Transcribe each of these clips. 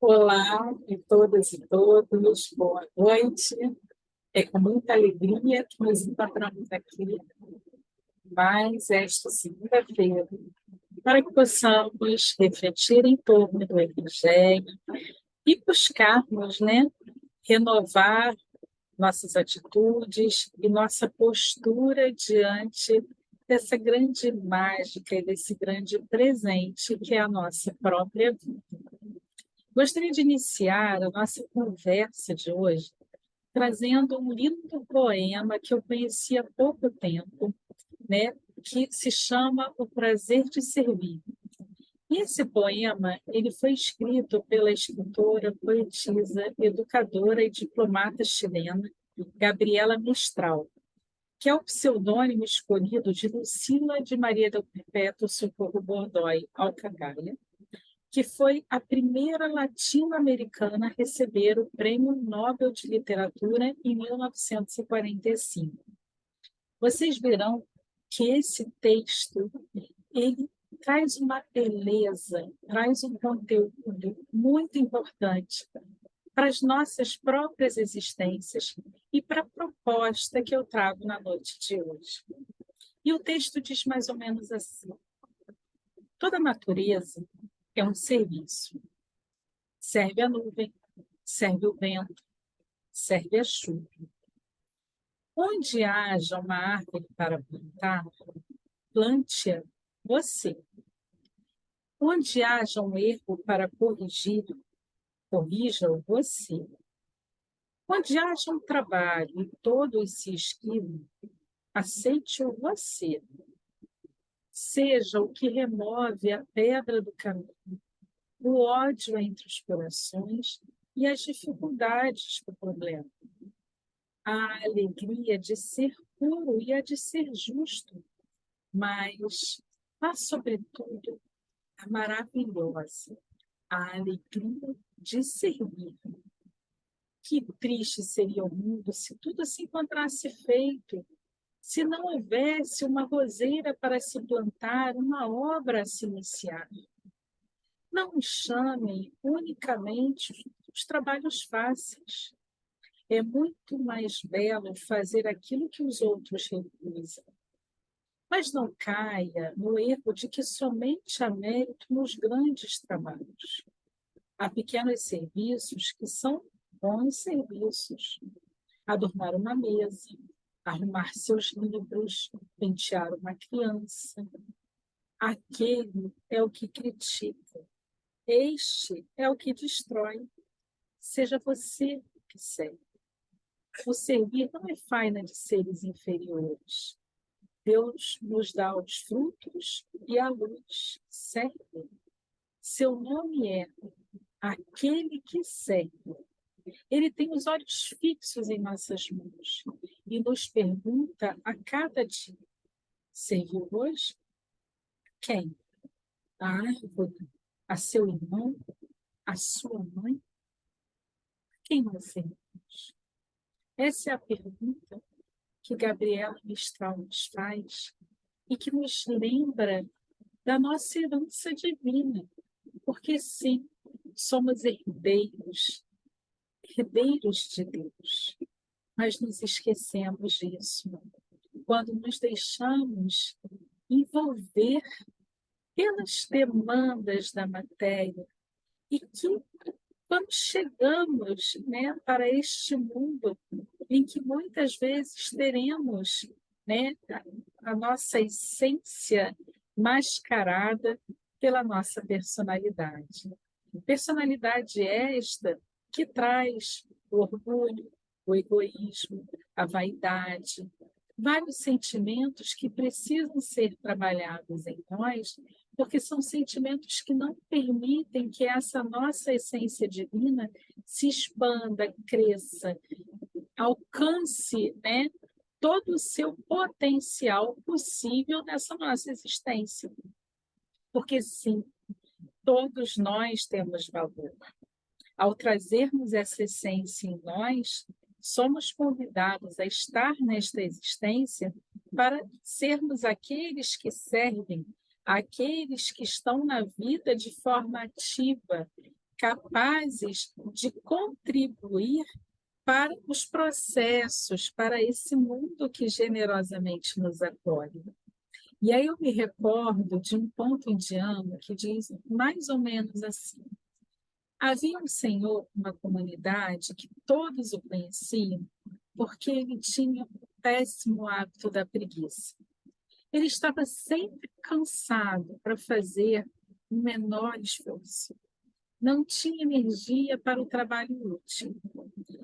Olá a todas e todos, boa noite. É com muita alegria que nos encontramos aqui mais esta segunda-feira, para que possamos refletir em torno do Evangelho e buscarmos, renovar nossas atitudes e nossa postura diante dessa grande mágica e desse grande presente que é a nossa própria vida. Gostaria de iniciar a nossa conversa de hoje trazendo um lindo poema que eu conheci há pouco tempo, né, que se chama O Prazer de Servir. E esse poema ele foi escrito pela escritora, poetisa, educadora e diplomata chilena Gabriela Mistral, que é o pseudônimo escolhido de Lucila de Maria del Perpétuo Socorro Godoy Alcagaya, que foi a primeira latino-americana a receber o Prêmio Nobel de Literatura em 1945. Vocês verão que esse texto ele traz uma beleza, traz um conteúdo muito importante para as nossas próprias existências e para a proposta que eu trago na noite de hoje. E o texto diz mais ou menos assim: toda natureza é um serviço. Serve a nuvem, serve o vento, serve a chuva. Onde haja uma árvore para plantar, plante-a você. Onde haja um erro para corrigir, corrija-o você. Onde haja um trabalho e todos se esquivam, aceite-o você. Seja o que remove a pedra do caminho, o ódio entre os corações e as dificuldades do problema. A alegria de ser puro e a de ser justo, mas há, sobretudo, a maravilhosa, a alegria de servir. Que triste seria o mundo se tudo se encontrasse feito, se não houvesse uma roseira para se plantar, uma obra a se iniciar. Não chamem unicamente os trabalhos fáceis. É muito mais belo fazer aquilo que os outros recusam. Mas não caia no erro de que somente há mérito nos grandes trabalhos. Há pequenos serviços que são bons serviços. Adornar uma mesa, arrumar seus livros, pentear uma criança. Aquele é o que critica. Este é o que destrói. Seja você que serve. O servir não é faina de seres inferiores. Deus nos dá os frutos e a luz. Serve. Seu nome é aquele que serve. Ele tem os olhos fixos em nossas mãos e nos pergunta a cada dia: serviu hoje? Quem? A árvore? A seu irmão? A sua mãe? Quem nós servimos? Essa é a pergunta que Gabriela Mistral nos faz e que nos lembra da nossa herança divina, porque sim, somos herdeiros, herdeiros de Deus, mas nos esquecemos disso quando nos deixamos envolver pelas demandas da matéria e que quando chegamos, para este mundo em que muitas vezes teremos, a nossa essência mascarada pela nossa personalidade. Personalidade esta que traz o orgulho, o egoísmo, a vaidade, vários sentimentos que precisam ser trabalhados em nós, porque são sentimentos que não permitem que essa nossa essência divina se expanda, cresça, alcance, todo o seu potencial possível nessa nossa existência. Porque, sim, todos nós temos valor. Ao trazermos essa essência em nós, somos convidados a estar nesta existência para sermos aqueles que servem, aqueles que estão na vida de forma ativa, capazes de contribuir para os processos, para esse mundo que generosamente nos acolhe. E aí eu me recordo de um ponto indiano que diz mais ou menos assim: havia um senhor, uma comunidade que todos o conheciam porque ele tinha o péssimo hábito da preguiça. Ele estava sempre cansado para fazer o menor esforço. Não tinha energia para o trabalho útil.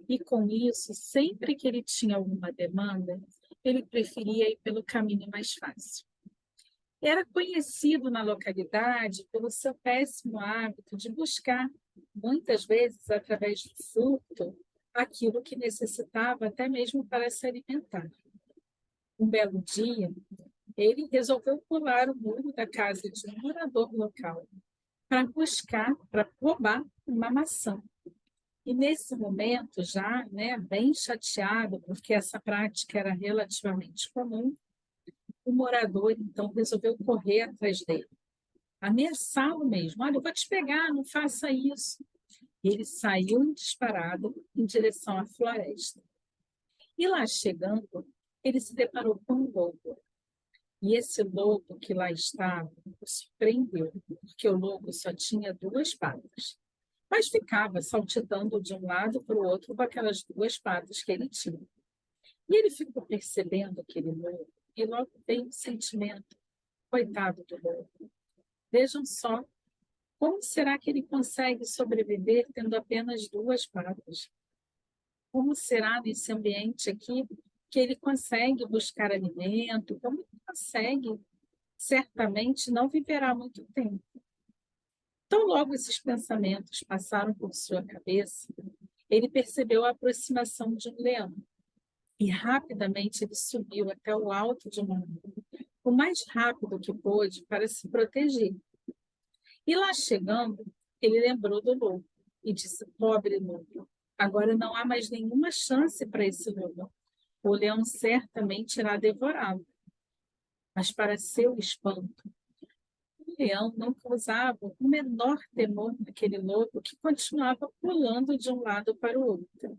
E com isso, sempre que ele tinha alguma demanda, ele preferia ir pelo caminho mais fácil. Era conhecido na localidade pelo seu péssimo hábito de buscar, muitas vezes através do furto, aquilo que necessitava até mesmo para se alimentar. Um belo dia, ele resolveu pular o muro da casa de um morador local para roubar uma maçã. E nesse momento, já bem chateado, porque essa prática era relativamente comum, o morador, então, resolveu correr atrás dele, ameaçá-lo mesmo. Olha, eu vou te pegar, não faça isso. E ele saiu em disparado em direção à floresta. E lá chegando, ele se deparou com um lobo. E esse lobo que lá estava o surpreendeu, porque o lobo só tinha 2 patas, mas ficava saltitando de um lado para o outro com aquelas 2 patas que ele tinha. E ele ficou percebendo aquele lobo, e logo veio um sentimento: coitado do lobo. Vejam só, como será que ele consegue sobreviver tendo apenas 2 patas? Como será nesse ambiente aqui que ele consegue buscar alimento? Como ele consegue? Certamente não viverá muito tempo. Então, logo esses pensamentos passaram por sua cabeça, ele percebeu a aproximação de um leão. E rapidamente ele subiu até o alto de uma árvore, o mais rápido que pôde para se proteger. E lá chegando, ele lembrou do lobo e disse: pobre lobo, agora não há mais nenhuma chance para esse lobo. O leão certamente irá devorá-lo. Mas, para seu espanto, o leão não causava o menor temor naquele lobo, que continuava pulando de um lado para o outro.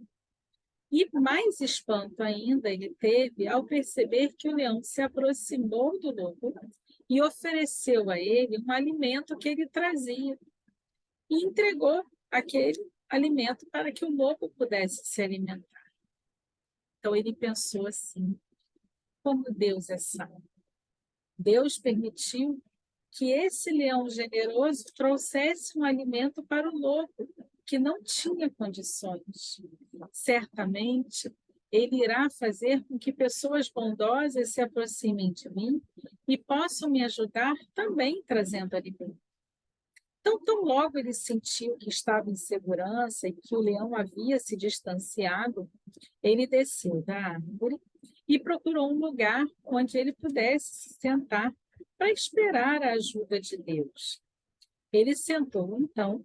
E mais espanto ainda ele teve ao perceber que o leão se aproximou do lobo e ofereceu a ele um alimento que ele trazia e entregou aquele alimento para que o lobo pudesse se alimentar. Então ele pensou assim: como Deus é sábio. Deus permitiu que esse leão generoso trouxesse um alimento para o lobo, que não tinha condições. Certamente, ele irá fazer com que pessoas bondosas se aproximem de mim e possam me ajudar também trazendo alimento. Então, tão logo ele sentiu que estava em segurança e que o leão havia se distanciado, ele desceu da árvore e procurou um lugar onde ele pudesse se sentar para esperar a ajuda de Deus. Ele sentou, então,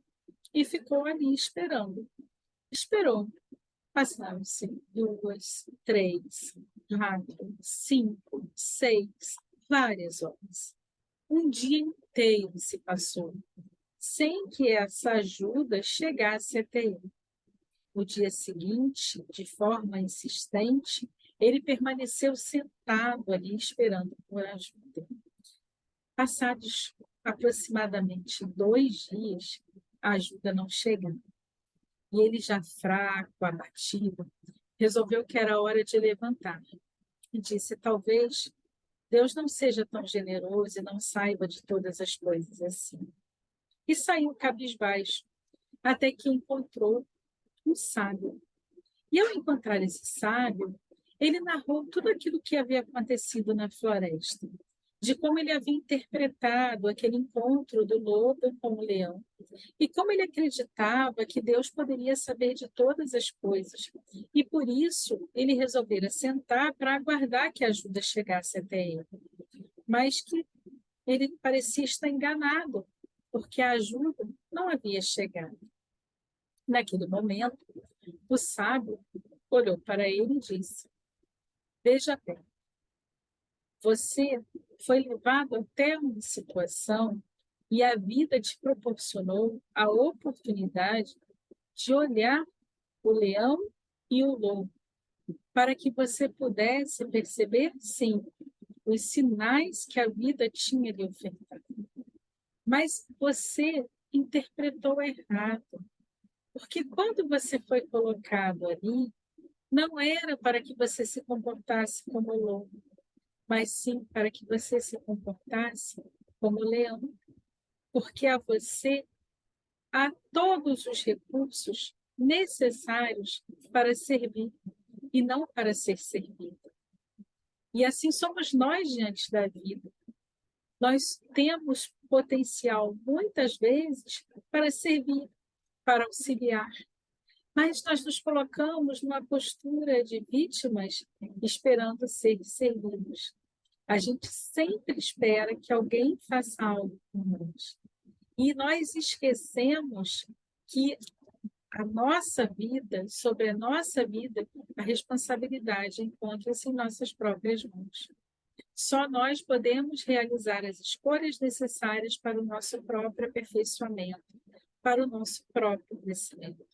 e ficou ali esperando. Esperou. Passaram-se 2, 3, 4, 5, 6, várias horas. Um dia inteiro se passou, sem que essa ajuda chegasse até ele. No dia seguinte, de forma insistente, ele permaneceu sentado ali esperando por ajuda. Passados aproximadamente 2 dias, a ajuda não chegava. E ele, já fraco, abatido, resolveu que era hora de levantar. E disse: talvez Deus não seja tão generoso e não saiba de todas as coisas assim. E saiu cabisbaixo, até que encontrou um sábio. E ao encontrar esse sábio, ele narrou tudo aquilo que havia acontecido na floresta, de como ele havia interpretado aquele encontro do lobo com o leão, e como ele acreditava que Deus poderia saber de todas as coisas, e por isso ele resolvera sentar para aguardar que a ajuda chegasse até ele, mas que ele parecia estar enganado, porque a ajuda não havia chegado. Naquele momento, o sábio olhou para ele e disse: veja bem, você foi levado até uma situação E a vida te proporcionou a oportunidade de olhar o leão e o lobo, para que você pudesse perceber, sim, os sinais que a vida tinha lhe ofertado. Mas você interpretou errado, porque quando você foi colocado ali, não era para que você se comportasse como lobo, mas sim para que você se comportasse como leão, porque a você há todos os recursos necessários para servir e não para ser servido. E assim somos nós diante da vida. Nós temos potencial, muitas vezes, para servir, para auxiliar, mas nós nos colocamos numa postura de vítimas, esperando ser servidos. A gente sempre espera que alguém faça algo por nós. E nós esquecemos que sobre a nossa vida, a responsabilidade encontra-se em nossas próprias mãos. Só nós podemos realizar as escolhas necessárias para o nosso próprio aperfeiçoamento, para o nosso próprio crescimento.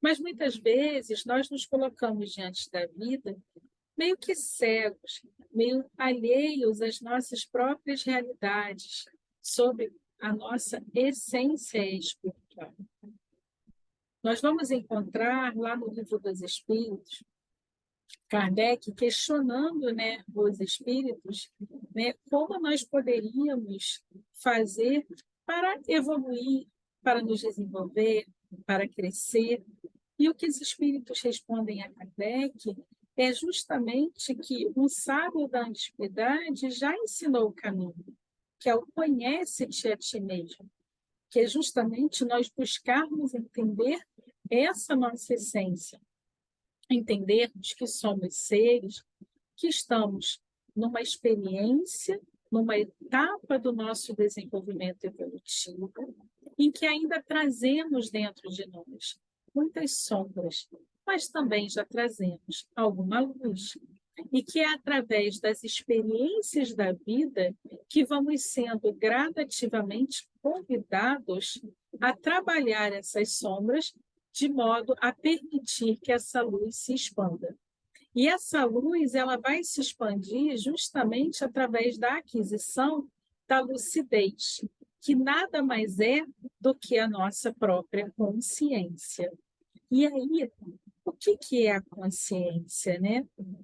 Mas muitas vezes nós nos colocamos diante da vida meio que cegos, meio alheios às nossas próprias realidades, sobre a nossa essência espiritual. Nós vamos encontrar lá no Livro dos Espíritos, Kardec questionando, os espíritos, como nós poderíamos fazer para evoluir, para nos desenvolver, para crescer. E o que os espíritos respondem a Kardec é justamente que um sábio da antiguidade já ensinou o caminho, que é o conhece-te a ti mesmo, que é justamente nós buscarmos entender essa nossa essência, entendermos que somos seres que estamos numa experiência, numa etapa do nosso desenvolvimento evolutivo, em que ainda trazemos dentro de nós muitas sombras, mas também já trazemos alguma luz. E que é através das experiências da vida que vamos sendo gradativamente convidados a trabalhar essas sombras de modo a permitir que essa luz se expanda. E essa luz ela vai se expandir justamente através da aquisição da lucidez, que nada mais é do que a nossa própria consciência. E aí, o que é a consciência,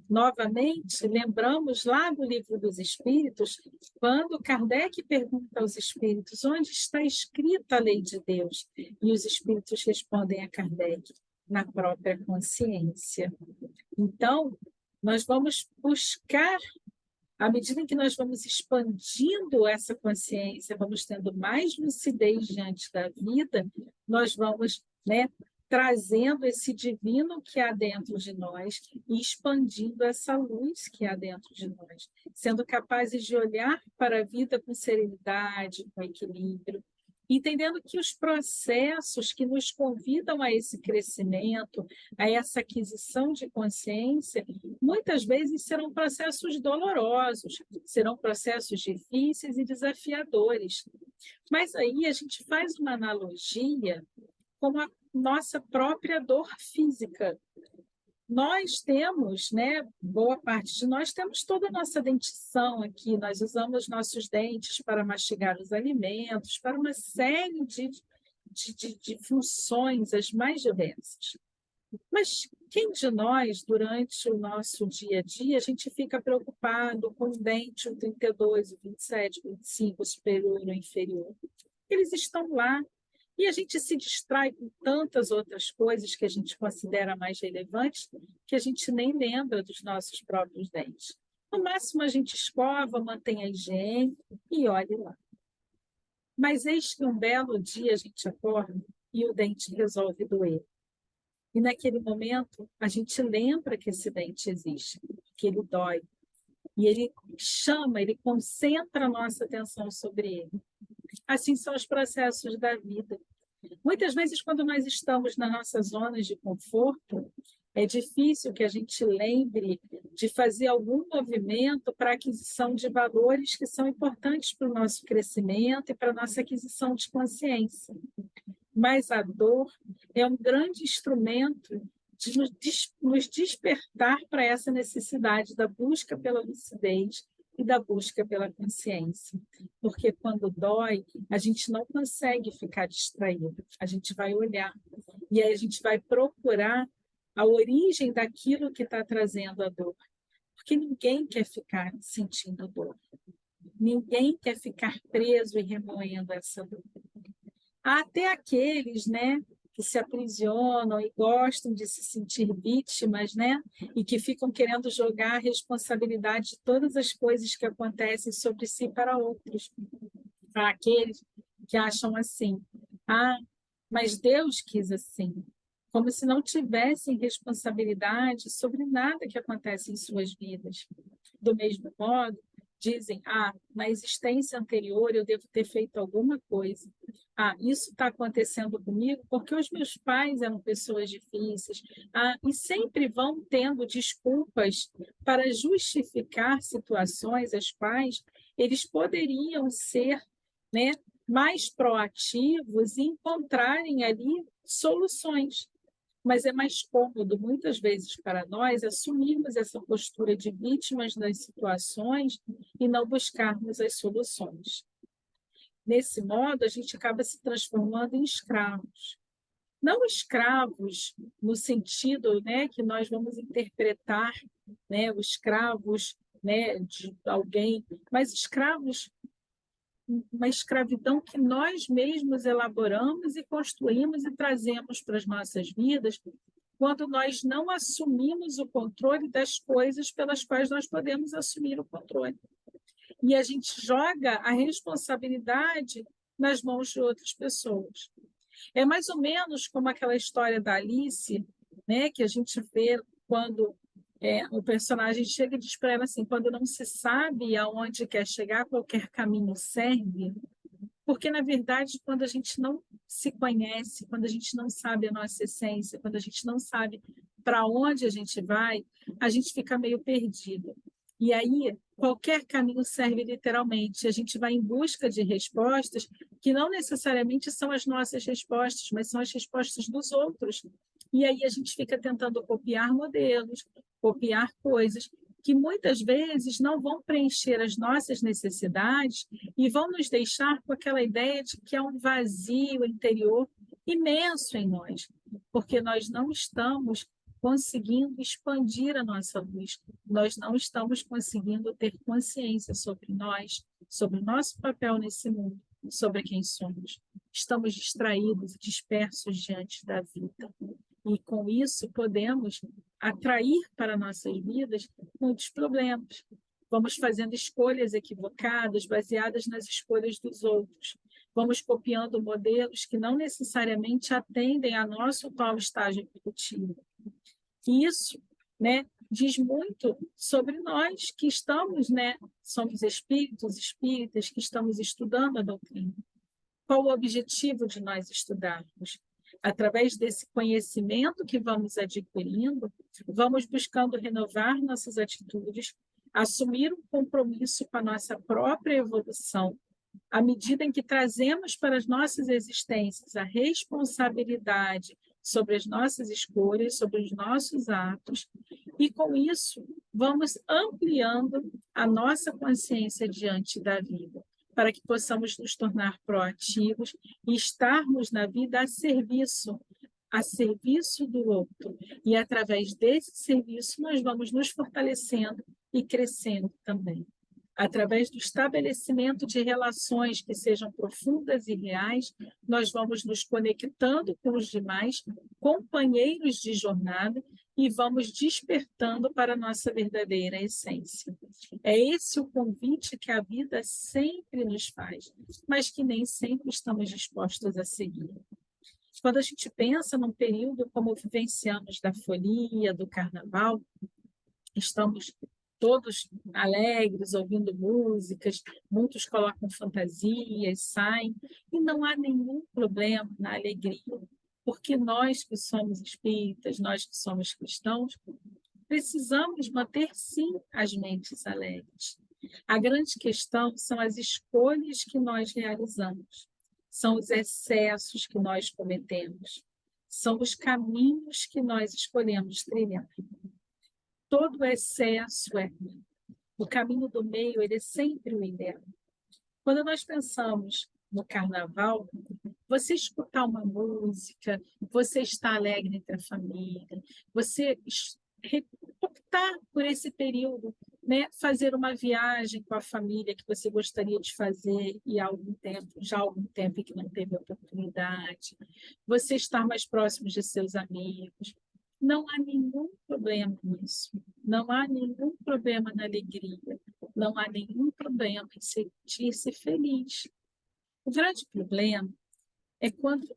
Novamente, lembramos lá do Livro dos Espíritos, quando Kardec pergunta aos espíritos onde está escrita a lei de Deus, e os espíritos respondem a Kardec, na própria consciência. Então, nós vamos buscar, à medida em que nós vamos expandindo essa consciência, vamos tendo mais lucidez diante da vida, nós vamos, trazendo esse divino que há dentro de nós e expandindo essa luz que há dentro de nós, sendo capazes de olhar para a vida com serenidade, com equilíbrio, entendendo que os processos que nos convidam a esse crescimento, a essa aquisição de consciência, muitas vezes serão processos dolorosos, serão processos difíceis e desafiadores. Mas aí a gente faz uma analogia com a nossa própria dor física. Nós temos, boa parte de nós temos toda a nossa dentição aqui, nós usamos nossos dentes para mastigar os alimentos, para uma série de funções, as mais diversas. Mas quem de nós, durante o nosso dia a dia, a gente fica preocupado com o dente, o 32, o 27, o 25, o superior ou o inferior? Eles estão lá. E a gente se distrai com tantas outras coisas que a gente considera mais relevantes, que a gente nem lembra dos nossos próprios dentes. No máximo, a gente escova, mantém a higiene e olhe lá. Mas eis que um belo dia a gente acorda e o dente resolve doer. E naquele momento, a gente lembra que esse dente existe, que ele dói. E ele chama, ele concentra a nossa atenção sobre ele. Assim são os processos da vida. Muitas vezes, quando nós estamos nas nossas zonas de conforto, é difícil que a gente lembre de fazer algum movimento para a aquisição de valores que são importantes para o nosso crescimento e para a nossa aquisição de consciência. Mas a dor é um grande instrumento de nos despertar para essa necessidade da busca pela lucidez e da busca pela consciência. Porque quando dói, a gente não consegue ficar distraído, a gente vai olhar e aí a gente vai procurar a origem daquilo que está trazendo a dor. Porque ninguém quer ficar sentindo dor. Ninguém quer ficar preso e remoendo essa dor. Há até aqueles, né, que se aprisionam e gostam de se sentir vítimas, né, e que ficam querendo jogar a responsabilidade de todas as coisas que acontecem sobre si para outros. Há aqueles que acham assim: ah, mas Deus quis assim, como se não tivessem responsabilidade sobre nada que acontece em suas vidas. Do mesmo modo, dizem: ah, na existência anterior eu devo ter feito alguma coisa. Ah, isso está acontecendo comigo porque os meus pais eram pessoas difíceis. Ah, e sempre vão tendo desculpas para justificar situações as quais eles poderiam ser, né, mais proativos e encontrarem ali soluções. Mas é mais cômodo, muitas vezes, para nós, assumirmos essa postura de vítimas das situações e não buscarmos as soluções. Nesse modo, a gente acaba se transformando em escravos. Não escravos no sentido, né, que nós vamos interpretar, né, os escravos, né, de alguém, mas escravos, uma escravidão que nós mesmos elaboramos e construímos e trazemos para as nossas vidas quando nós não assumimos o controle das coisas pelas quais nós podemos assumir o controle. E a gente joga a responsabilidade nas mãos de outras pessoas. É mais ou menos como aquela história da Alice, né, que a gente vê quando o personagem chega e diz para ela assim: quando não se sabe aonde quer chegar, qualquer caminho serve. Porque, na verdade, quando a gente não se conhece, quando a gente não sabe a nossa essência, quando a gente não sabe para onde a gente vai, a gente fica meio perdido. E aí, qualquer caminho serve literalmente. A gente vai em busca de respostas que não necessariamente são as nossas respostas, mas são as respostas dos outros. E aí a gente fica tentando copiar modelos, copiar coisas que muitas vezes não vão preencher as nossas necessidades e vão nos deixar com aquela ideia de que há um vazio interior imenso em nós, porque nós não estamos conseguindo expandir a nossa luz, nós não estamos conseguindo ter consciência sobre nós, sobre o nosso papel nesse mundo, sobre quem somos. Estamos distraídos e dispersos diante da vida. E com isso podemos atrair para nossas vidas muitos problemas. Vamos fazendo escolhas equivocadas, baseadas nas escolhas dos outros. Vamos copiando modelos que não necessariamente atendem a nosso atual estágio evolutivo. E isso, né, diz muito sobre nós que estamos, né, somos espíritos, espíritas, que estamos estudando a doutrina. Qual o objetivo de nós estudarmos? Através desse conhecimento que vamos adquirindo, vamos buscando renovar nossas atitudes, assumir um compromisso com a nossa própria evolução, à medida em que trazemos para as nossas existências a responsabilidade sobre as nossas escolhas, sobre os nossos atos, e com isso vamos ampliando a nossa consciência diante da vida, para que possamos nos tornar proativos e estarmos na vida a serviço do outro. E através desse serviço nós vamos nos fortalecendo e crescendo também. Através do estabelecimento de relações que sejam profundas e reais, nós vamos nos conectando com os demais, companheiros de jornada, e vamos despertando para a nossa verdadeira essência. É esse o convite que a vida sempre nos faz, mas que nem sempre estamos dispostos a seguir. Quando a gente pensa num período como vivenciamos da folia, do carnaval, estamos todos alegres, ouvindo músicas, muitos colocam fantasias, saem, e não há nenhum problema na alegria, porque nós que somos espíritas, nós que somos cristãos, precisamos manter, sim, as mentes alegres. A grande questão são as escolhas que nós realizamos, são os excessos que nós cometemos, são os caminhos que nós escolhemos trilhar. Todo excesso é ruim. O caminho do meio, ele é sempre o ideal. Quando nós pensamos no carnaval, você escutar uma música, você estar alegre entre a família, você optar por esse período, né? Fazer uma viagem com a família que você gostaria de fazer e há algum tempo, já há algum tempo que não teve oportunidade, você estar mais próximo de seus amigos. Não há nenhum problema nisso, não há nenhum problema na alegria, não há nenhum problema em sentir-se feliz. O grande problema é quando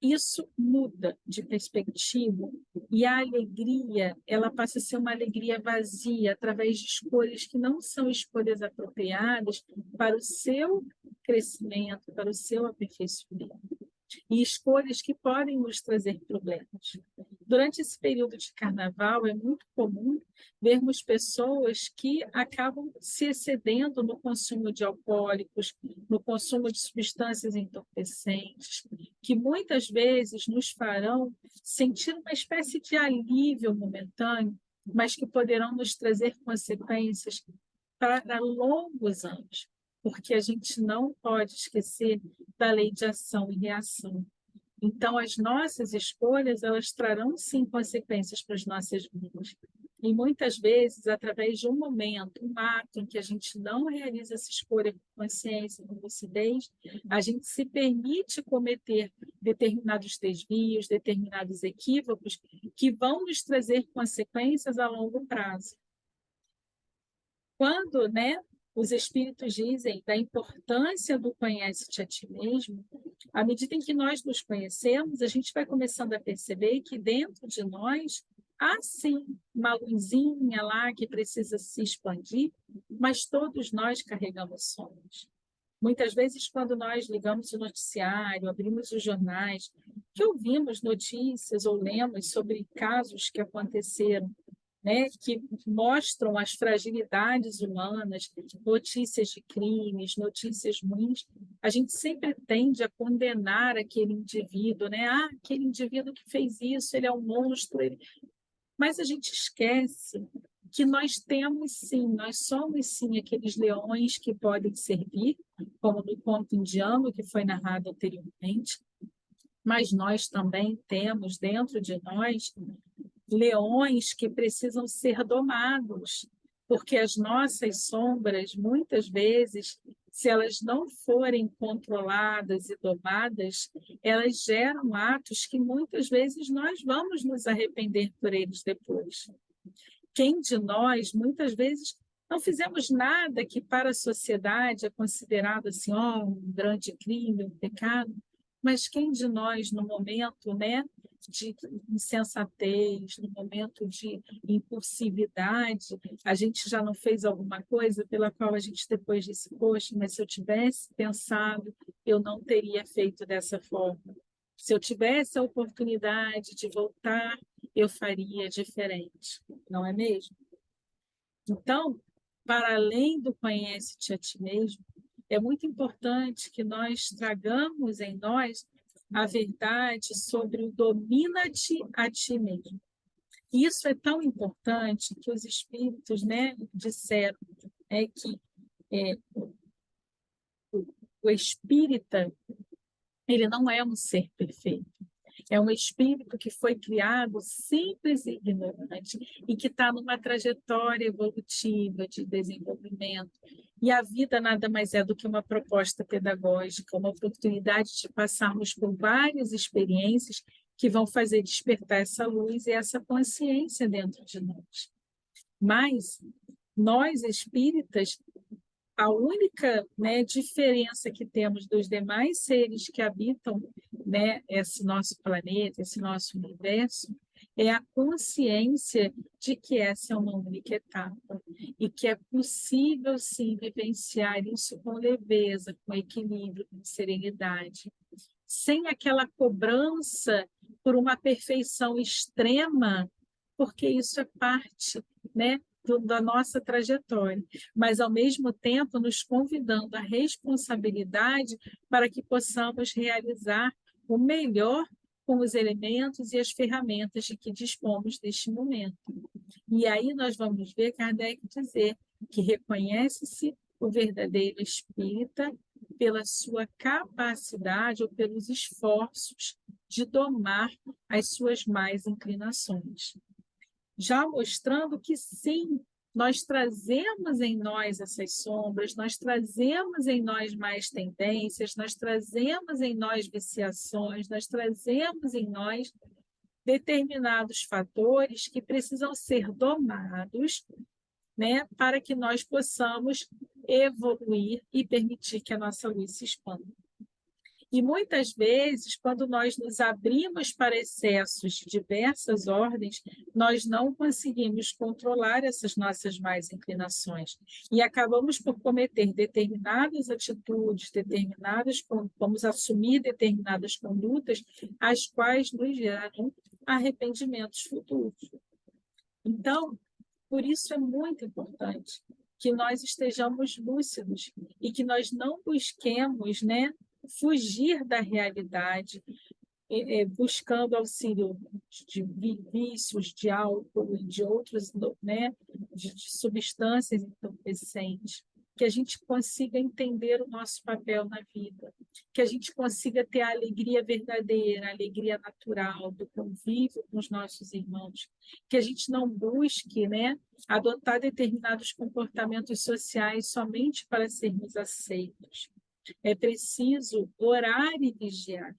isso muda de perspectiva e a alegria, ela passa a ser uma alegria vazia através de escolhas que não são escolhas apropriadas para o seu crescimento, para o seu aperfeiçoamento. E escolhas que podem nos trazer problemas. Durante esse período de carnaval, é muito comum vermos pessoas que acabam se excedendo no consumo de alcoólicos, no consumo de substâncias entorpecentes, que muitas vezes nos farão sentir uma espécie de alívio momentâneo, mas que poderão nos trazer consequências para longos anos, porque a gente não pode esquecer da lei de ação e reação. Então, as nossas escolhas, elas trarão, sim, consequências para as nossas vidas. E muitas vezes, através de um momento, um ato em que a gente não realiza essa escolha com consciência, com lucidez, a gente se permite cometer determinados desvios, determinados equívocos, que vão nos trazer consequências a longo prazo. Quando, né, os espíritos dizem da importância do conhece-te a ti mesmo, à medida em que nós nos conhecemos, a gente vai começando a perceber que dentro de nós há sim uma luzinha lá que precisa se expandir, mas todos nós carregamos sonhos. Muitas vezes, quando nós ligamos o noticiário, abrimos os jornais, que ouvimos notícias ou lemos sobre casos que aconteceram, né, que mostram as fragilidades humanas, notícias de crimes, notícias ruins, a gente sempre tende a condenar aquele indivíduo, né? Ah, aquele indivíduo que fez isso, ele é um monstro. Mas a gente esquece que nós temos sim, nós somos sim aqueles leões que podem servir, como no conto indiano que foi narrado anteriormente, mas nós também temos dentro de nós leões que precisam ser domados, porque as nossas sombras, muitas vezes, se elas não forem controladas e domadas, elas geram atos que muitas vezes nós vamos nos arrepender por eles depois. Quem de nós, muitas vezes, não fizemos nada que para a sociedade é considerado assim, um grande crime, um pecado, mas quem de nós, no momento, né, de insensatez, no momento de impulsividade, a gente já não fez alguma coisa pela qual a gente depois disse, poxa, mas se eu tivesse pensado, eu não teria feito dessa forma. Se eu tivesse a oportunidade de voltar, eu faria diferente, não é mesmo? Então, para além do conhece-te a ti mesmo, é muito importante que nós tragamos em nós a verdade sobre o domina-te a ti mesmo. Isso é tão importante que os espíritos, né, disseram que o espírita ele não é um ser perfeito. É um espírito que foi criado simples e ignorante e que está numa trajetória evolutiva de desenvolvimento. E a vida nada mais é do que uma proposta pedagógica, uma oportunidade de passarmos por várias experiências que vão fazer despertar essa luz e essa consciência dentro de nós. Mas nós, espíritas, a única, né, diferença que temos dos demais seres que habitam, né, esse nosso planeta, esse nosso universo, é a consciência de que essa é uma única etapa e que é possível, sim, vivenciar isso com leveza, com equilíbrio, com serenidade, sem aquela cobrança por uma perfeição extrema, porque isso é parte, né, da nossa trajetória, mas, ao mesmo tempo, nos convidando à responsabilidade para que possamos realizar o melhor com os elementos e as ferramentas de que dispomos neste momento. E aí nós vamos ver Kardec dizer que reconhece-se o verdadeiro espírita pela sua capacidade ou pelos esforços de domar as suas más inclinações. Já mostrando que sim, nós trazemos em nós essas sombras, nós trazemos em nós mais tendências, nós trazemos em nós viciações, nós trazemos em nós determinados fatores que precisam ser domados, né, para que nós possamos evoluir e permitir que a nossa luz se expanda. E muitas vezes, quando nós nos abrimos para excessos de diversas ordens, nós não conseguimos controlar essas nossas más inclinações e acabamos por cometer determinadas atitudes, vamos assumir determinadas condutas, as quais nos geram arrependimentos futuros. Então, por isso é muito importante que nós estejamos lúcidos e que nós não busquemos, né, fugir da realidade, buscando auxílio de vícios, de álcool e de outros, né, de substâncias entorpecentes, que a gente consiga entender o nosso papel na vida, que a gente consiga ter a alegria verdadeira, a alegria natural do convívio com os nossos irmãos, que a gente não busque, né, adotar determinados comportamentos sociais somente para sermos aceitos. É preciso orar e vigiar.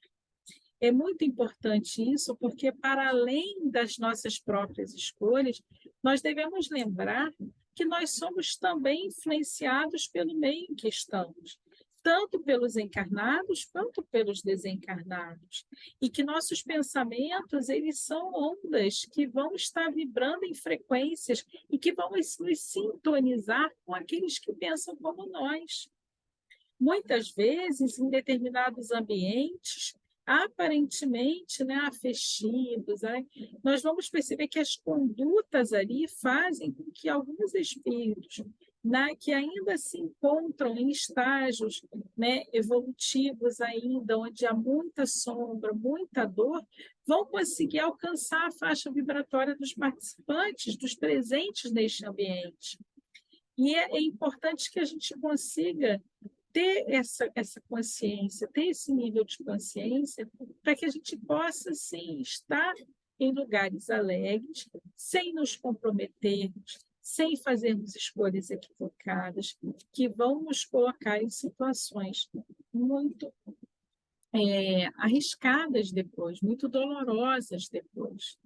É muito importante isso, porque, para além das nossas próprias escolhas, nós devemos lembrar que nós somos também influenciados pelo meio em que estamos, tanto pelos encarnados quanto pelos desencarnados, e que nossos pensamentos, eles são ondas que vão estar vibrando em frequências e que vão nos sintonizar com aqueles que pensam como nós. Muitas vezes, em determinados ambientes, aparentemente, né, afetivos, né, nós vamos perceber que as condutas ali fazem com que alguns espíritos, né, que ainda se encontram em estágios, né, evolutivos ainda, onde há muita sombra, muita dor, vão conseguir alcançar a faixa vibratória dos participantes, dos presentes neste ambiente. E é importante que a gente consiga ter essa consciência, ter esse nível de consciência, para que a gente possa, sim, estar em lugares alegres, sem nos comprometermos, sem fazermos escolhas equivocadas, que vão nos colocar em situações muito arriscadas depois, muito dolorosas depois.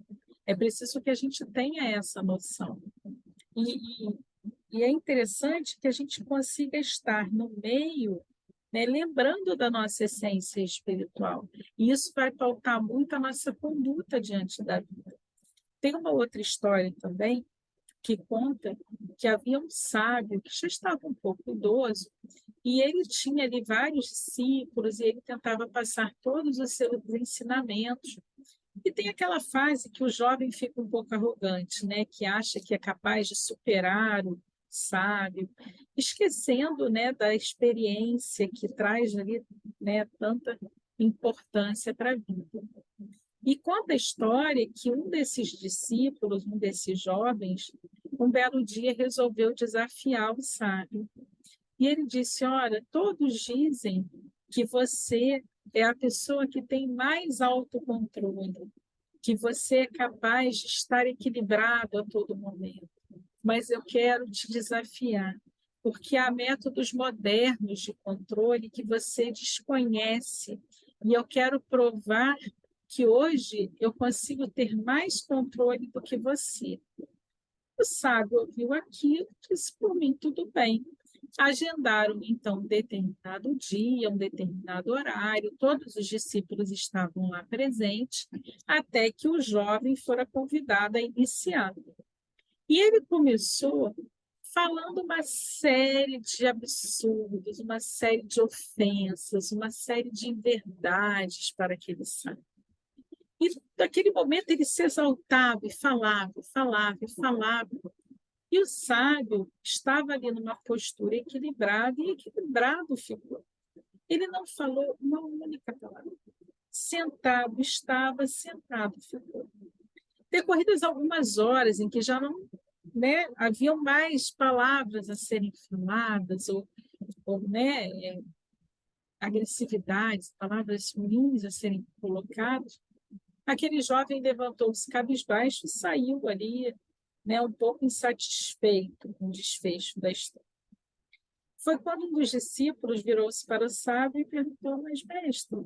É preciso que a gente tenha essa noção. E é interessante que a gente consiga estar no meio, né, lembrando da nossa essência espiritual. E isso vai pautar muito a nossa conduta diante da vida. Tem uma outra história também que conta que havia um sábio que já estava um pouco idoso e ele tinha ali vários discípulos e ele tentava passar todos os seus ensinamentos. E tem aquela fase que o jovem fica um pouco arrogante, né, que acha que é capaz de superar o sábio, esquecendo, né, da experiência que traz ali, né, tanta importância para a vida. E conta a história que um desses discípulos, um desses jovens, um belo dia resolveu desafiar o sábio. E ele disse: olha, todos dizem que você é a pessoa que tem mais autocontrole, que você é capaz de estar equilibrado a todo momento. Mas eu quero te desafiar, porque há métodos modernos de controle que você desconhece, e eu quero provar que hoje eu consigo ter mais controle do que você. O sábio ouviu aquilo e disse: por mim, tudo bem. Agendaram, então, um determinado dia, um determinado horário, todos os discípulos estavam lá presentes, até que o jovem fora convidado a iniciar. E ele começou falando uma série de absurdos, uma série de ofensas, uma série de inverdades para aquele sábio. E naquele momento ele se exaltava e falava, e falava, e falava. E o sábio estava ali numa postura equilibrada e equilibrado ficou. Ele não falou uma única palavra. Sentado estava, sentado ficou. Decorridas algumas horas em que já não, né, haviam mais palavras a serem faladas, ou né, agressividades, palavras ruins a serem colocadas, aquele jovem levantou-se cabisbaixo e saiu ali, né, um pouco insatisfeito com o desfecho da história. Foi quando um dos discípulos virou-se para o sábio e perguntou: mas, mestre,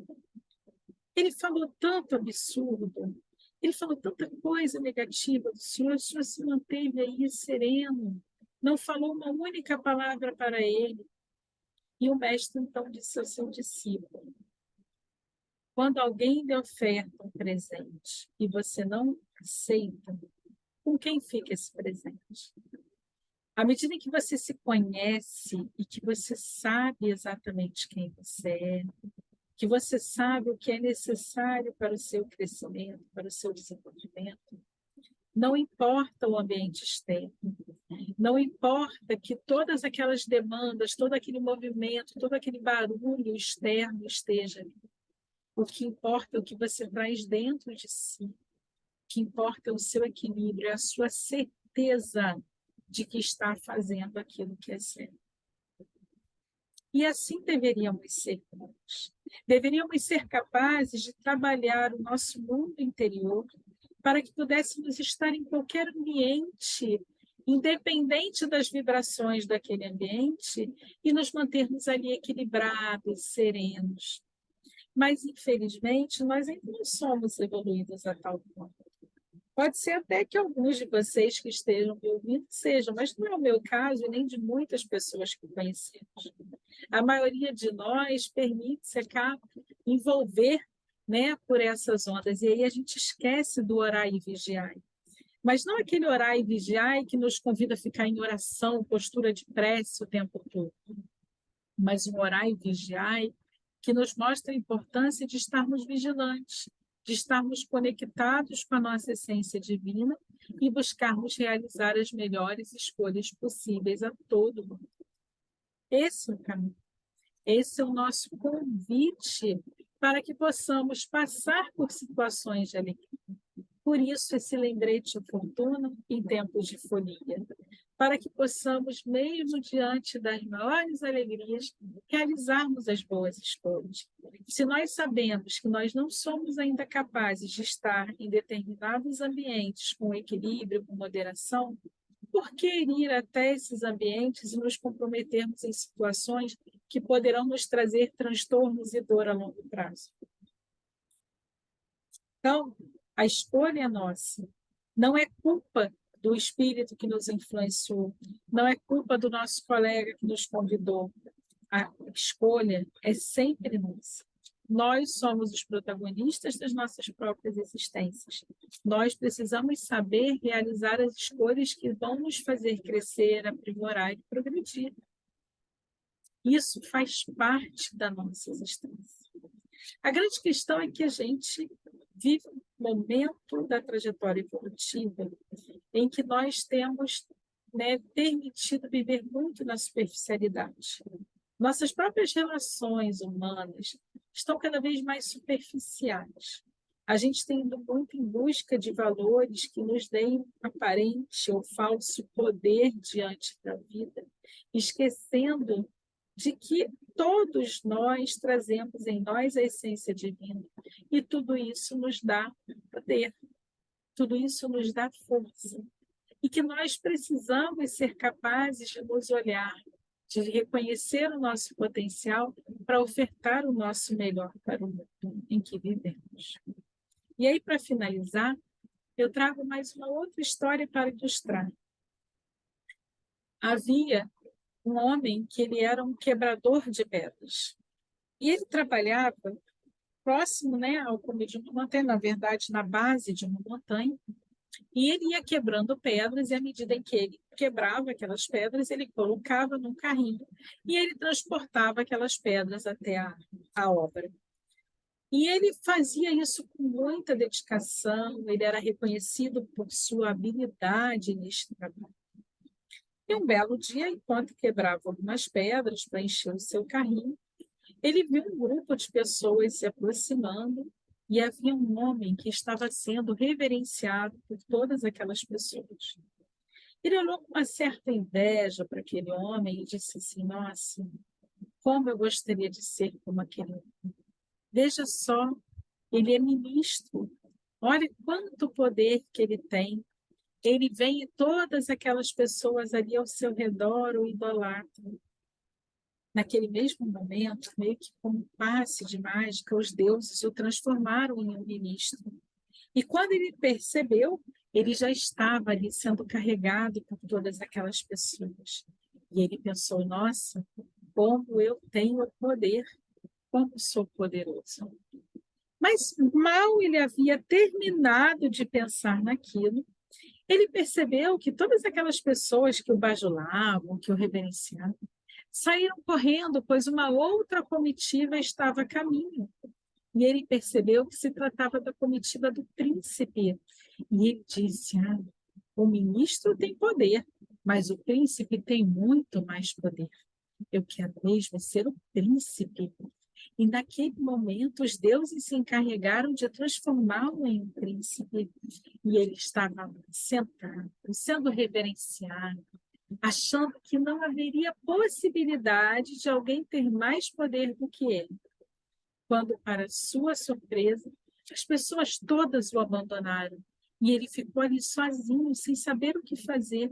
ele falou tanto absurdo, ele falou tanta coisa negativa do senhor, o senhor se manteve aí sereno, não falou uma única palavra para ele. E o mestre então disse ao seu discípulo: quando alguém lhe oferta um presente e você não aceita, com quem fica esse presente? À medida que você se conhece e que você sabe exatamente quem você é, que você sabe o que é necessário para o seu crescimento, para o seu desenvolvimento, não importa o ambiente externo, não importa que todas aquelas demandas, todo aquele movimento, todo aquele barulho externo esteja ali. O que importa é o que você traz dentro de si. O que importa é o seu equilíbrio, é a sua certeza de que está fazendo aquilo que é certo. E assim deveríamos ser todos. Deveríamos ser capazes de trabalhar o nosso mundo interior para que pudéssemos estar em qualquer ambiente, independente das vibrações daquele ambiente, e nos mantermos ali equilibrados, serenos. Mas, infelizmente, nós ainda não somos evoluídos a tal ponto. Pode ser até que alguns de vocês que estejam me ouvindo sejam, mas não é o meu caso e nem de muitas pessoas que conhecemos. A maioria de nós permite-se envolver, né, por essas ondas, e aí a gente esquece do orar e vigiar. Mas não aquele orar e vigiar que nos convida a ficar em oração, postura de prece o tempo todo, mas um orar e vigiar que nos mostra a importância de estarmos vigilantes, de estarmos conectados com a nossa essência divina e buscarmos realizar as melhores escolhas possíveis a todo mundo. Esse é o caminho. Esse é o nosso convite para que possamos passar por situações de alegria. Por isso, esse lembrete oportuno em tempos de folia, para que possamos, mesmo diante das maiores alegrias, realizarmos as boas escolhas. Se nós sabemos que nós não somos ainda capazes de estar em determinados ambientes com equilíbrio, com moderação, por que ir até esses ambientes e nos comprometermos em situações que poderão nos trazer transtornos e dor a longo prazo? Então, a escolha é nossa. Não é culpa do espírito que nos influenciou, não é culpa do nosso colega que nos convidou. A escolha é sempre nossa. Nós somos os protagonistas das nossas próprias existências. Nós precisamos saber realizar as escolhas que vão nos fazer crescer, aprimorar e progredir. Isso faz parte da nossa existência. A grande questão é que a gente vive um momento da trajetória evolutiva em que nós temos, né, permitido viver muito na superficialidade. Nossas próprias relações humanas estão cada vez mais superficiais. A gente tem ido muito em busca de valores que nos deem aparente ou falso poder diante da vida, esquecendo de que todos nós trazemos em nós a essência divina e tudo isso nos dá poder, tudo isso nos dá força e que nós precisamos ser capazes de nos olhar, de reconhecer o nosso potencial para ofertar o nosso melhor para o mundo em que vivemos. E aí, para finalizar, eu trago mais uma outra história para ilustrar. Havia um homem que ele era um quebrador de pedras. E ele trabalhava próximo, né, ao cume de uma montanha, na verdade, na base de uma montanha, e ele ia quebrando pedras, e à medida em que ele quebrava aquelas pedras, ele colocava num carrinho e ele transportava aquelas pedras até a obra. E ele fazia isso com muita dedicação, ele era reconhecido por sua habilidade neste trabalho. E um belo dia, enquanto quebrava algumas pedras para encher o seu carrinho, ele viu um grupo de pessoas se aproximando e havia um homem que estava sendo reverenciado por todas aquelas pessoas. Ele olhou com uma certa inveja para aquele homem e disse assim: Nossa, como eu gostaria de ser como aquele homem. Veja só, ele é ministro. Olha quanto poder que ele tem. Ele vem e todas aquelas pessoas ali ao seu redor o idolatram. Naquele mesmo momento, meio que como um passe de mágica, os deuses o transformaram em um ministro. E quando ele percebeu, ele já estava ali sendo carregado por todas aquelas pessoas. E ele pensou: nossa, como eu tenho poder, como sou poderoso. Mas mal ele havia terminado de pensar naquilo, ele percebeu que todas aquelas pessoas que o bajulavam, que o reverenciavam, saíram correndo, pois uma outra comitiva estava a caminho. E ele percebeu que se tratava da comitiva do príncipe. E ele disse: o ministro tem poder, mas o príncipe tem muito mais poder. Eu quero mesmo ser o príncipe. E naquele momento, os deuses se encarregaram de transformá-lo em um príncipe. E ele estava sentado, sendo reverenciado, achando que não haveria possibilidade de alguém ter mais poder do que ele. Quando, para sua surpresa, as pessoas todas o abandonaram e ele ficou ali sozinho, sem saber o que fazer.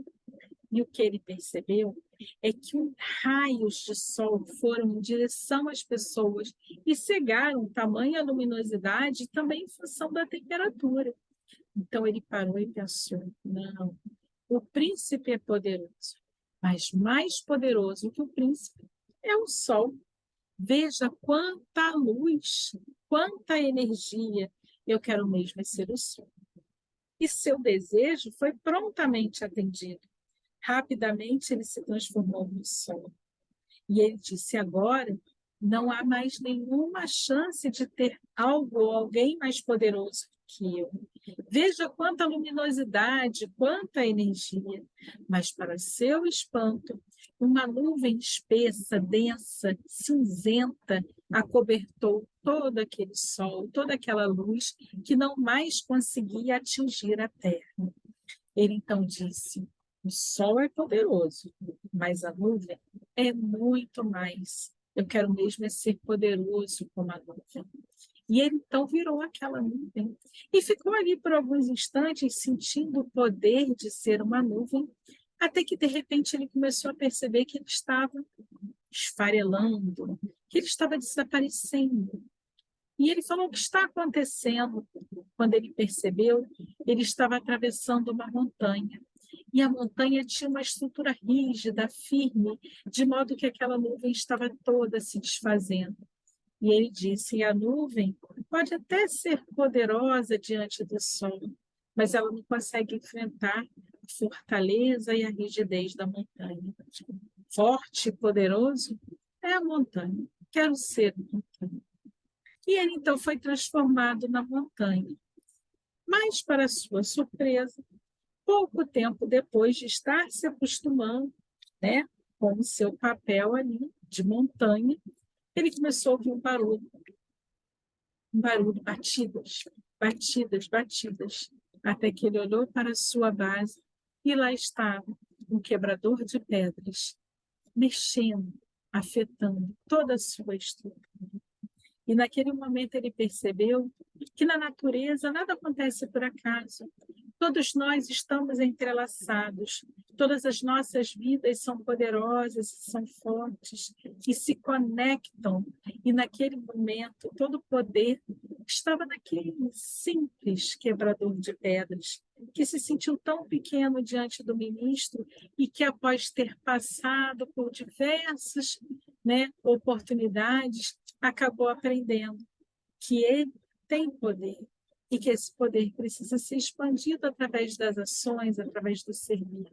E o que ele percebeu é que raios de sol foram em direção às pessoas e cegaram tamanha luminosidade também em função da temperatura. Então ele parou e pensou: não, o príncipe é poderoso, mas mais poderoso que o príncipe é o sol. Veja quanta luz, quanta energia. Eu quero mesmo ser o sol. E seu desejo foi prontamente atendido. Rapidamente ele se transformou no sol. E ele disse: agora não há mais nenhuma chance de ter algo ou alguém mais poderoso que eu. Veja quanta luminosidade, quanta energia. Mas, para seu espanto, uma nuvem espessa, densa, cinzenta, acobertou todo aquele sol, toda aquela luz que não mais conseguia atingir a terra. Ele então disse: o sol é poderoso, mas a nuvem é muito mais. Eu quero mesmo é ser poderoso como a nuvem. E ele então virou aquela nuvem e ficou ali por alguns instantes sentindo o poder de ser uma nuvem, até que de repente ele começou a perceber que ele estava esfarelando, que ele estava desaparecendo. E ele falou: o que está acontecendo? Quando ele percebeu, ele estava atravessando uma montanha. E a montanha tinha uma estrutura rígida, firme, de modo que aquela nuvem estava toda se desfazendo. E ele disse: a nuvem pode até ser poderosa diante do sol, mas ela não consegue enfrentar a fortaleza e a rigidez da montanha. Forte e poderoso é a montanha. Quero ser a montanha. E ele então foi transformado na montanha. Mas, para sua surpresa, pouco tempo depois de estar se acostumando, né, com o seu papel ali de montanha, ele começou a ouvir um barulho, batidas, batidas, batidas, até que ele olhou para a sua base e lá estava um quebrador de pedras, mexendo, afetando toda a sua estrutura. E naquele momento ele percebeu que na natureza nada acontece por acaso. Todos nós estamos entrelaçados. Todas as nossas vidas são poderosas, são fortes e se conectam. E naquele momento todo o poder estava naquele simples quebrador de pedras, que se sentiu tão pequeno diante do ministro e que, após ter passado por diversas, oportunidades, acabou aprendendo que ele tem poder e que esse poder precisa ser expandido através das ações, através do servir.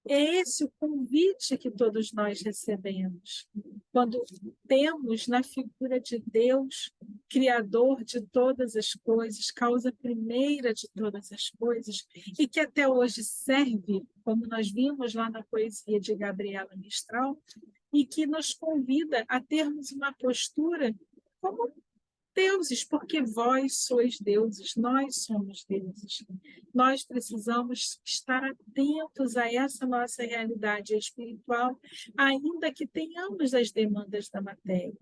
É esse o convite que todos nós recebemos, quando temos na figura de Deus, Criador de todas as coisas, causa primeira de todas as coisas, e que até hoje serve, como nós vimos lá na poesia de Gabriela Mistral, e que nos convida a termos uma postura como deuses, porque vós sois deuses, nós somos deuses. Nós precisamos estar atentos a essa nossa realidade espiritual, ainda que tenhamos as demandas da matéria.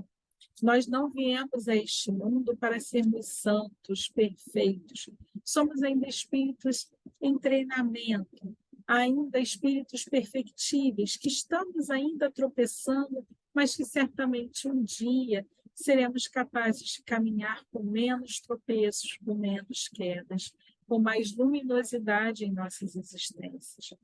Nós não viemos a este mundo para sermos santos, perfeitos. Somos ainda espíritos em treinamento, ainda espíritos perfectíveis, que estamos ainda tropeçando, mas que certamente um dia seremos capazes de caminhar com menos tropeços, com menos quedas, com mais luminosidade em nossas existências.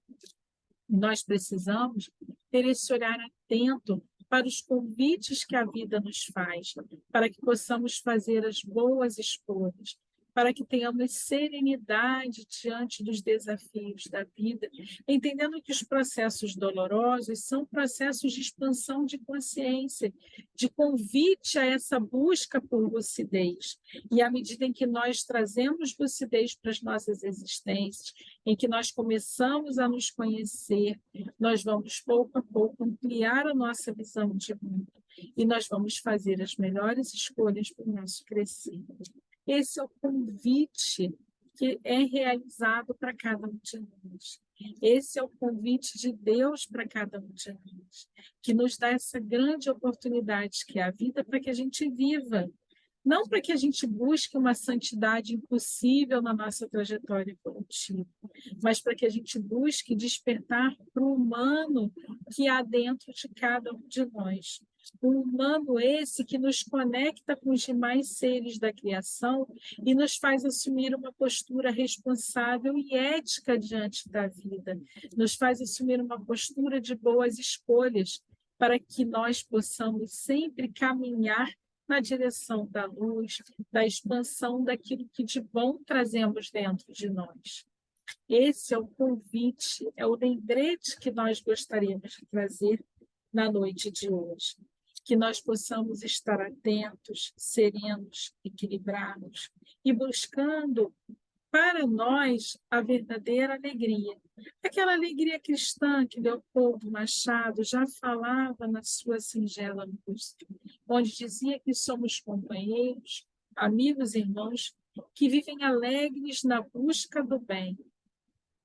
Nós precisamos ter esse olhar atento para os convites que a vida nos faz, para que possamos fazer as boas escolhas, para que tenhamos serenidade diante dos desafios da vida, entendendo que os processos dolorosos são processos de expansão de consciência, de convite a essa busca por lucidez. E à medida em que nós trazemos lucidez para as nossas existências, em que nós começamos a nos conhecer, nós vamos pouco a pouco ampliar a nossa visão de mundo e nós vamos fazer as melhores escolhas para o nosso crescer. Esse é o convite que é realizado para cada um de nós. Esse é o convite de Deus para cada um de nós, que nos dá essa grande oportunidade que é a vida para que a gente viva, não para que a gente busque uma santidade impossível na nossa trajetória evolutiva, mas para que a gente busque despertar para o humano que há dentro de cada um de nós. Um humano esse que nos conecta com os demais seres da criação e nos faz assumir uma postura responsável e ética diante da vida, nos faz assumir uma postura de boas escolhas, para que nós possamos sempre caminhar na direção da luz, da expansão daquilo que de bom trazemos dentro de nós. Esse é o convite, é o lembrete que nós gostaríamos de trazer na noite de hoje. Que nós possamos estar atentos, serenos, equilibrados e buscando para nós a verdadeira alegria. Aquela alegria cristã que Leopoldo Machado já falava na sua singela música, onde dizia que somos companheiros, amigos e irmãos que vivem alegres na busca do bem.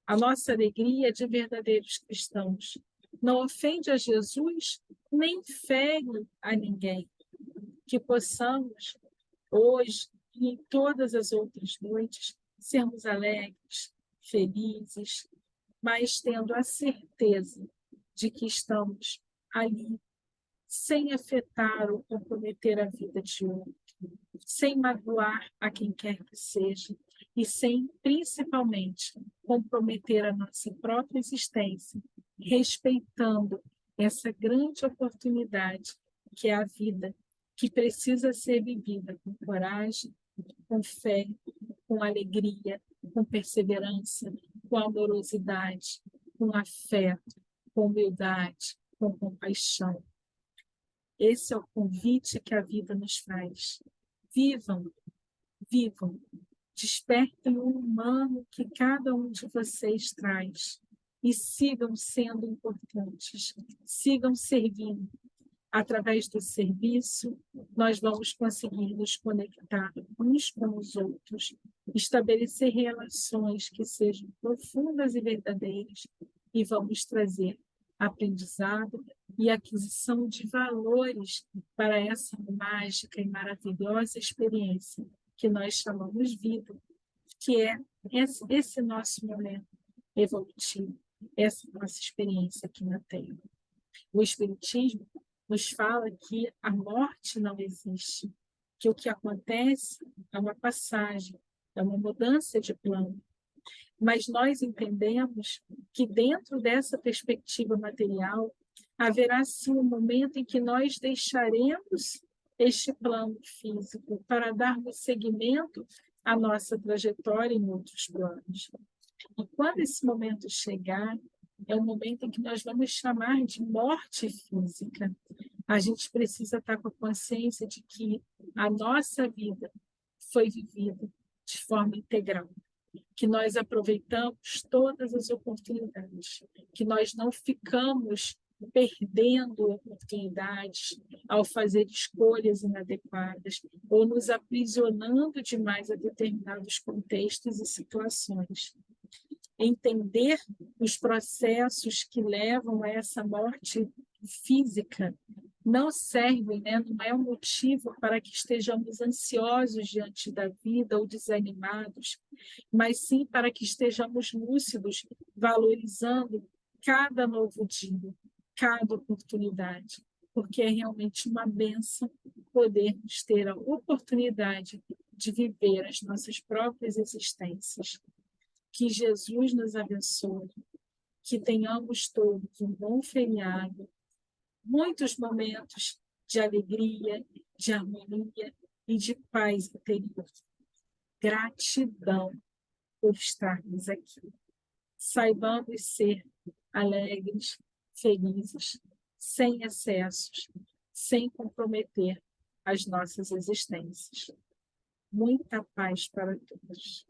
A nossa alegria é de verdadeiros cristãos. Não ofende a Jesus, nem fere a ninguém. Que possamos, hoje e em todas as outras noites, sermos alegres, felizes, mas tendo a certeza de que estamos ali, sem afetar ou comprometer a vida de outro, sem magoar a quem quer que seja e sem, principalmente, comprometer a nossa própria existência, respeitando essa grande oportunidade que é a vida, que precisa ser vivida com coragem, com fé, com alegria, com perseverança, com amorosidade, com afeto, com humildade, com compaixão. Esse é o convite que a vida nos faz. Vivam, vivam, despertem o humano que cada um de vocês traz e sigam sendo importantes, sigam servindo. Através do serviço, nós vamos conseguir nos conectar uns com os outros, estabelecer relações que sejam profundas e verdadeiras, e vamos trazer aprendizado e aquisição de valores para essa mágica e maravilhosa experiência que nós chamamos vida, que é esse nosso momento evolutivo, essa nossa experiência aqui na Terra. O Espiritismo nos fala que a morte não existe, que o que acontece é uma passagem, é uma mudança de plano. Mas nós entendemos que dentro dessa perspectiva material, haverá sim um momento em que nós deixaremos este plano físico para darmos seguimento à nossa trajetória em outros planos. E quando esse momento chegar, é um momento em que nós vamos chamar de morte física. A gente precisa estar com a consciência de que a nossa vida foi vivida de forma integral, que nós aproveitamos todas as oportunidades, que nós não ficamos perdendo oportunidades ao fazer escolhas inadequadas ou nos aprisionando demais a determinados contextos e situações. Entender os processos que levam a essa morte física não serve, né? Não é um motivo para que estejamos ansiosos diante da vida ou desanimados, mas sim para que estejamos lúcidos, valorizando cada novo dia, cada oportunidade, porque é realmente uma bênção podermos ter a oportunidade de viver as nossas próprias existências. Que Jesus nos abençoe, que tenhamos todos um bom feriado, muitos momentos de alegria, de harmonia e de paz interior. Gratidão por estarmos aqui. Saibamos ser alegres, felizes, sem excessos, sem comprometer as nossas existências. Muita paz para todos.